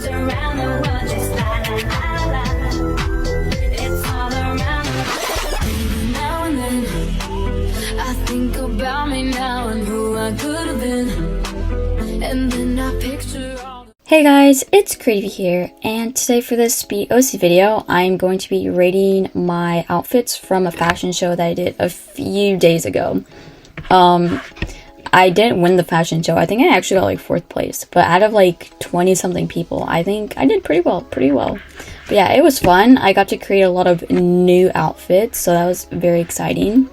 around the world, just la la la la. It's all around the now and then. I think about me now and who I could have been, and then I picture all. Hey guys, it's Creativy here, and today for this BOC video, I'm going to be rating my outfits from a fashion show that I did a few days ago. I didn't win the fashion show. I think I actually got like 4th place, but out of like 20 something people, I think I did pretty well. But yeah, it was fun. I got to create a lot of new outfits, so that was very exciting.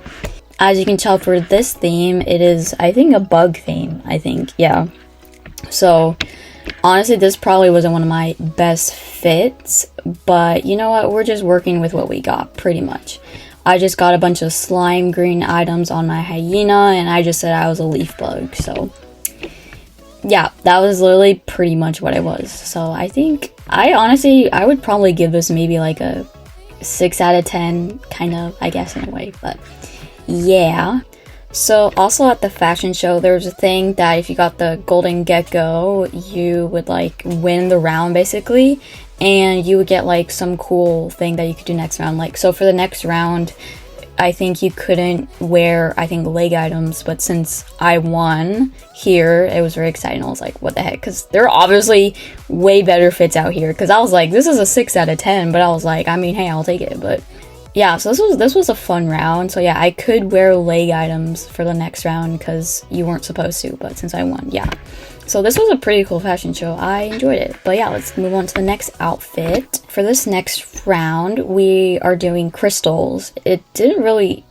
As you can tell for this theme, it is, I think, a bug theme, yeah. So honestly, this probably wasn't one of my best fits, but you know what? We're just working with what we got, pretty much. I just got a bunch of slime green items on my hyena, and I just said I was a leaf bug, so yeah, that was literally pretty much what I was. So I think, I would probably give this maybe like a 6 out of 10, kind of, I guess, in a way, but yeah. So also at the fashion show, there was a thing that if you got the golden gecko, you would like win the round basically, and you would get like some cool thing that you could do next round. Like, so for the next round, I think you couldn't wear, I think, leg items, but since I won here, it was very exciting. I was like, what the heck? Because there are obviously way better fits out here. Because I was like, this is a 6 out of 10, but I was like, I mean, hey, I'll take it. But yeah, so this was a fun round. So yeah, I could wear leg items for the next round because you weren't supposed to, but since I won, yeah. So this was a pretty cool fashion show. I enjoyed it. But yeah, let's move on to the next outfit. For this next round, we are doing crystals. She didn't really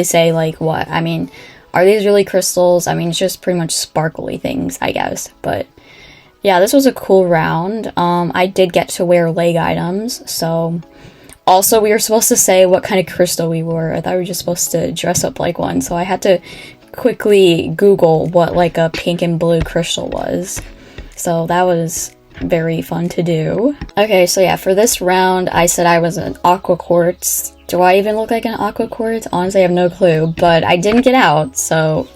say like what. I mean, are these really crystals? I mean, it's just pretty much sparkly things, I guess. But yeah, this was a cool round. I did get to wear leg items, so also, we were supposed to say what kind of crystal we were. I thought we were just supposed to dress up like one, so I had to quickly Google what like a pink and blue crystal was. So that was very fun to do. Okay, so yeah, for this round, I said I was an aqua quartz. Do I even look like an aqua quartz? Honestly, I have no clue, but I didn't get out, so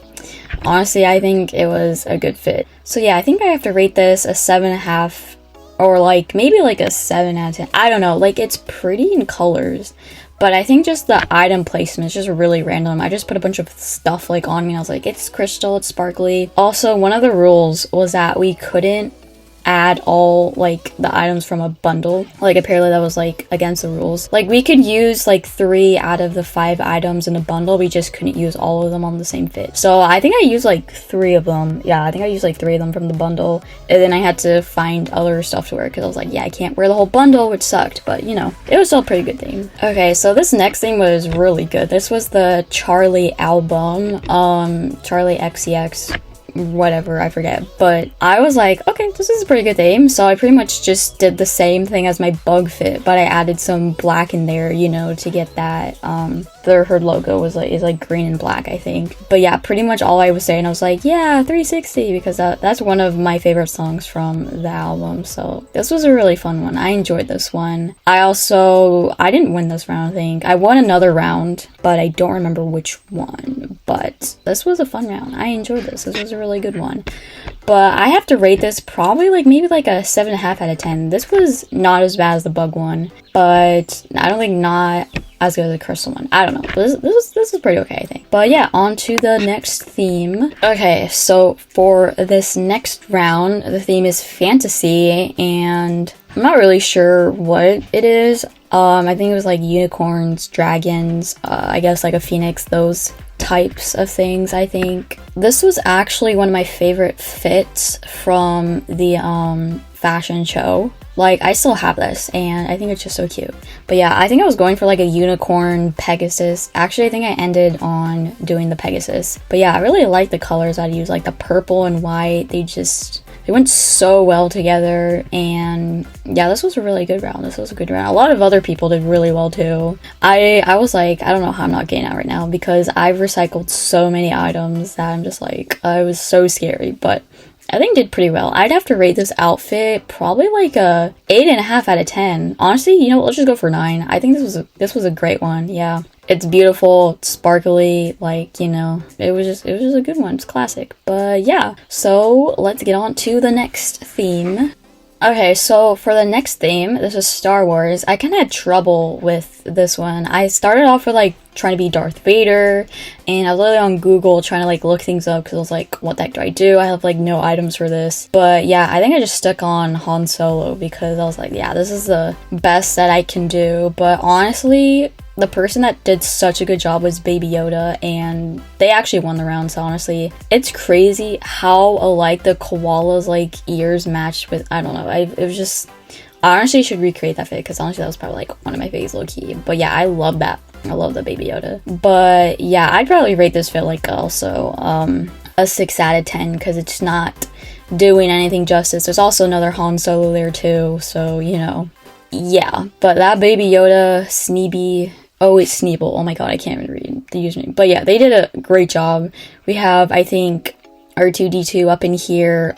honestly, I think it was a good fit. So yeah, I think I have to rate this a 7.5. Or like, maybe like a 7 out of 10. I don't know, like it's pretty in colors. But I think just the item placement is just really random. I just put a bunch of stuff like on me and I was like, it's crystal, it's sparkly. Also, one of the rules was that we couldn't add all like the items from a bundle. Like apparently that was like against the rules. Like we could use like 3 out of the 5 items in a bundle. We just couldn't use all of them on the same fit. So I think I used like 3 of them. Yeah, I think I used like 3 of them from the bundle. And then I had to find other stuff to wear because I was like, yeah, I can't wear the whole bundle, which sucked. But you know, it was still a pretty good thing. Okay, so this next thing was really good. This was the Charlie album. Charlie XCX. Whatever, I forget, but I was like, okay, this is a pretty good theme, so I pretty much just did the same thing as my bug fit, but I added some black in there, you know, to get that, her logo is like green and black, I think. But yeah, pretty much all I was saying, I was like, yeah, 360, because that's one of my favorite songs from the album, so this was a really fun one. I enjoyed this one. I didn't win this round, I think. I won another round, but I don't remember which one, but this was a fun round. I enjoyed this. This was a really good one. But I have to rate this probably like maybe like a 7.5 out of 10. This was not as bad as the bug one, but I don't think not as good as the crystal one. I don't know. This is pretty okay, I think. But yeah, on to the next theme. Okay, so for this next round, the theme is fantasy, and I'm not really sure what it is. I think it was like unicorns, dragons, I guess like a phoenix, those types of things, I think. This was actually one of my favorite fits from the fashion show. Like, I still have this, and I think it's just so cute. But yeah, I think I was going for like a unicorn Pegasus. Actually, I think I ended on doing the Pegasus. But yeah, I really like the colors I used, like the purple and white. They went so well together, and yeah, this was a really good round. This was a good round. A lot of other people did really well too. I was like, I don't know how I'm not getting out right now because I've recycled so many items that I'm just like, it was so scary, but I think did pretty well. I'd have to rate this outfit probably like a 8.5 out of 10. Honestly, you know what, let's just go for 9. I think this was a great one. Yeah. It's beautiful, it's sparkly, like, you know, it was just a good one. It's classic. But yeah, so let's get on to the next theme. Okay, so for the next theme, this is Star Wars. I kind of had trouble with this one. I started off with like trying to be Darth Vader, and I was literally on Google trying to like look things up because I was like, what the heck do I do? I have like no items for this. But yeah, I think I just stuck on Han Solo because I was like, yeah, this is the best that I can do. But honestly, the person that did such a good job was Baby Yoda, and they actually won the round. So honestly, it's crazy how alike the koala's like ears matched with, I don't know, it was just, I honestly should recreate that fit because honestly that was probably like one of my faves low key. But yeah, I love that. I love the Baby Yoda. But yeah, I'd probably rate this fit like also a 6 out of 10 because it's not doing anything justice. There's also another Han Solo there too, so you know, yeah. But that Baby Yoda, Sneeby, oh, it's Sneeble. Oh my god, I can't even read the username. But yeah, they did a great job. We have, I think, R2-D2 up in here.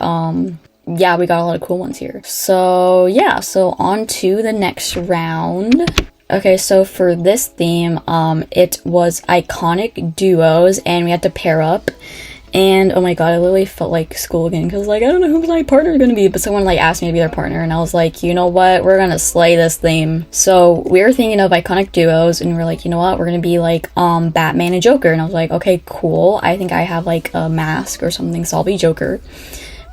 Yeah, we got a lot of cool ones here. So yeah, so on to the next round. Okay, so for this theme, it was iconic duos, and we had to pair up. And oh my god, I literally felt like school again because like I don't know who my partner is gonna be, but someone like asked me to be their partner, and I was like, you know what, we're gonna slay this theme. So we were thinking of iconic duos, and we're like, you know what, we're gonna be like Batman and Joker, and I was like, okay, cool. I think I have like a mask or something, so I'll be Joker.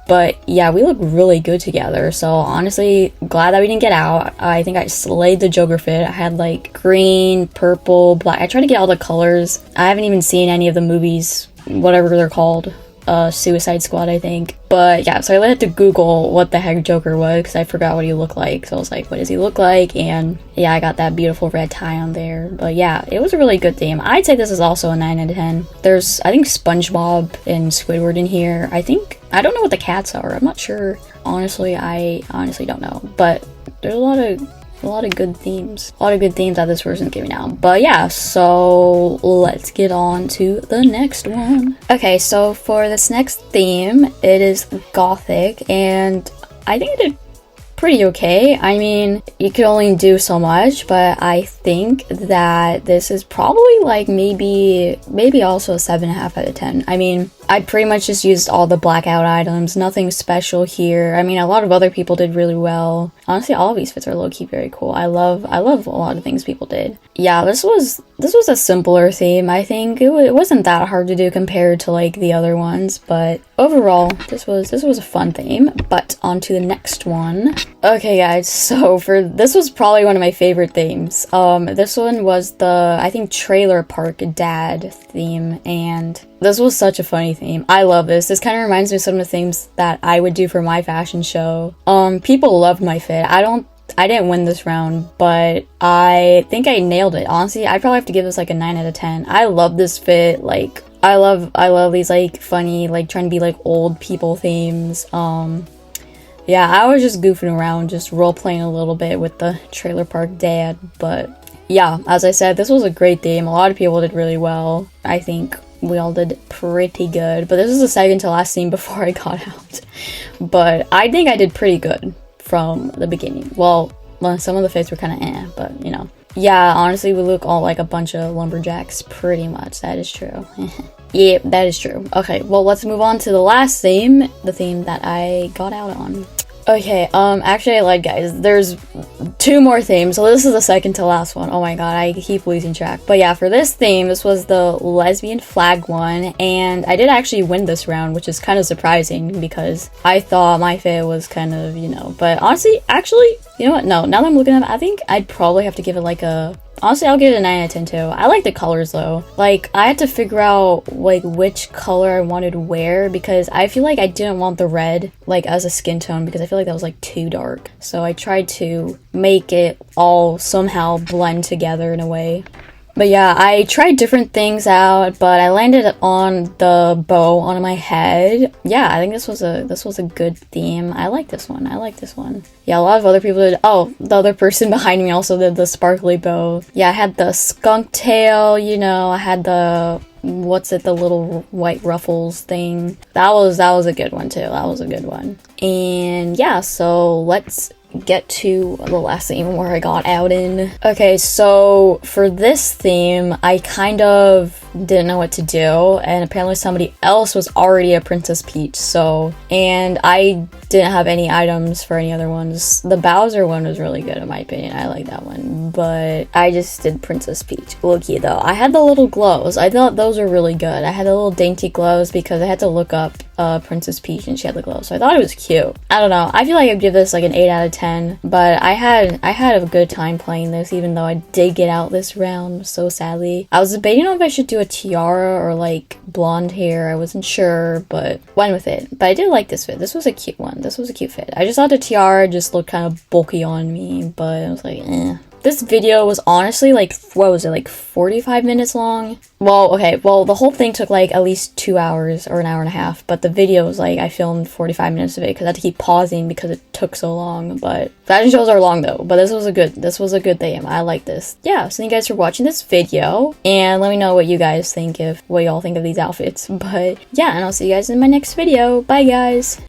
But yeah, we look really good together. So honestly, glad that we didn't get out. I think I slayed the Joker fit. I had like green, purple, black. I tried to get all the colors. I haven't even seen any of the movies, whatever they're called. Suicide Squad, I think. But yeah, so I had to Google what the heck Joker was because I forgot what he looked like. So I was like, what does he look like? And yeah, I got that beautiful red tie on there. But yeah, it was a really good theme. I'd say this is also a 9 out of 10. There's, I think, SpongeBob and Squidward in here. I don't know what the cats are. I'm not sure. Honestly, I honestly don't know. But there's a lot of good themes. A lot of good themes that this person's giving out. But yeah, so let's get on to the next one. Okay, so for this next theme, it is Gothic, and I think I did pretty okay. I mean, you could only do so much, but I think that this is probably like maybe also a 7.5 out of 10. I mean, I pretty much just used all the blackout items, nothing special here. I mean, a lot of other people did really well. Honestly, all of these fits are low-key very cool. I love a lot of things people did. Yeah, this was a simpler theme. I think it wasn't that hard to do compared to like the other ones, but overall, this was a fun theme. But on to the next one. Okay, guys, so this was probably one of my favorite themes. This one was the, I think, Trailer Park Dad theme, and this was such a funny theme. I love this. This kind of reminds me of some of the themes that I would do for my fashion show. People loved my fit. I didn't win this round, but I think I nailed it. Honestly, I'd probably have to give this like a 9 out of 10. I love this fit. Like, I love these like funny, like trying to be like old people themes. Yeah, I was just goofing around, just role playing a little bit with the Trailer Park Dad. But yeah, as I said, this was a great theme. A lot of people did really well. I think we all did pretty good. But this is the second to last theme before I got out. But I think I did pretty good from the beginning. Well, some of the fits were kind of but you know. Yeah, honestly, we look all like a bunch of lumberjacks, pretty much. That is true. Yeah, that is true. Okay, well, let's move on to the last theme, the theme that I got out on. Okay, actually I lied, guys. There's 2 more themes, so this is the second to last one. Oh my god, I keep losing track. But yeah, for this theme, this was the lesbian flag one, and I did actually win this round, which is kind of surprising because I thought my fit was kind of, you know, but honestly, actually, you know what? No, now that I'm looking at it, I think I'd probably have to give it like a, honestly, I'll give it a 9 out of 10 too. I like the colors though. Like, I had to figure out like which color I wanted to wear because I feel like I didn't want the red like as a skin tone because I feel like that was like too dark. So I tried to make it all somehow blend together in a way. But yeah, I tried different things out, but I landed on the bow on my head. Yeah, I think this was a good theme. I like this one. Yeah, a lot of other people did. Oh, the other person behind me also did the sparkly bow. Yeah, I had the skunk tail, you know, I had the, what's it, the little white ruffles thing. That was a good one too. That was a good one. And yeah, so let's get to the last theme where I got out in. Okay, so for this theme, I kind of didn't know what to do, and apparently somebody else was already a Princess Peach, so, and I didn't have any items for any other ones. The Bowser one was really good in my opinion, I like that one, but I just did Princess Peach. Low-key though, I had the little gloves, I thought those were really good. I had the little dainty gloves because I had to look up Princess Peach and she had the gloves, so I thought it was cute. I don't know, I feel like I'd give this like an 8 out of 10, but I had a good time playing this, even though I did get out this round so sadly. I was debating on if I should do a tiara or like blonde hair, I wasn't sure, but went with it. But I did like this fit, this was a cute one, this was a cute fit. I just thought the tiara just looked kind of bulky on me, but I was like, eh. This video was honestly like, what was it, like 45 minutes long? Well, okay, well, the whole thing took like at least 2 hours or an hour and a half, but the video was like, I filmed 45 minutes of it because I had to keep pausing because it took so long. But fashion shows are long though, but this was a good theme. I like this. Yeah, so thank you guys for watching this video, and let me know what you guys think, what y'all think of these outfits. But yeah, and I'll see you guys in my next video. Bye guys!